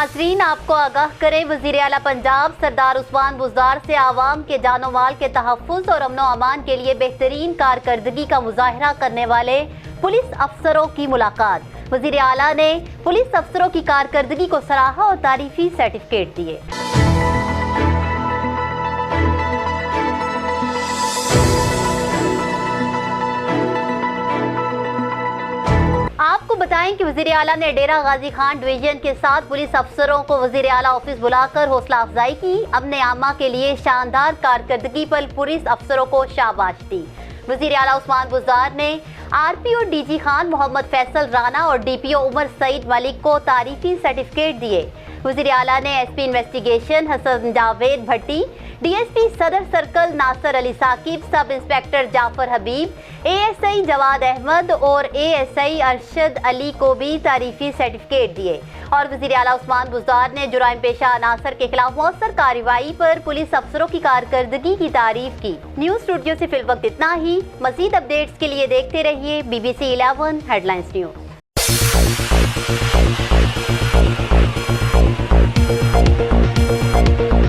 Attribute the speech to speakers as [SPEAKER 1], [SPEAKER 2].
[SPEAKER 1] नाजरीन, आपको आगाह करें, वजीर आला पंजाब सरदार उस्मान बुज़दार से आवाम के जानो माल के तहफ़्फ़ुज़ और अमनो अमान के लिए बेहतरीन कारकर्दगी का मुजाहरा करने वाले पुलिस अफसरों की मुलाकात। वजीर आला ने पुलिस अफसरों की कारकर्दगी को सराहा और तारीफी सर्टिफिकेट दिए। आपको बताएं कि वजीर आला ने डेरा गाजी खान डिवीजन के 7 पुलिस अफसरों को वजीर आला ऑफिस बुलाकर हौसला अफजाई की। अमने आमा के लिए शानदार कारकर्दगी पर पुलिस अफसरों को शाबाश दी। वजीर आला उस्मान बुज़दार ने RPO DG खान मोहम्मद फैसल राना और DPO उमर सईद मलिक को तारीफी सर्टिफिकेट दिए। वजीर आला ने SP इन्वेस्टिगेशन हसन जावेद भट्टी, DSP सदर सर्कल नासर अली साकिब, सब इंस्पेक्टर जाफर हबीब, ASI जवाद अहमद और ASI अरशद अली को भी तारीफी सर्टिफिकेट दिए। और वजीर आला उस्मान बुज़दार ने जुराइम पेशा अनासर के खिलाफ मौसर कार्रवाई पर पुलिस अफसरों की कारकर्दगी की तारीफ की। न्यूज़ स्टूडियो से फिलवक्त इतना ही। मज़ीद अपडेट्स के लिए देखते रहिए BBC 11 हेडलाइंस न्यूज़।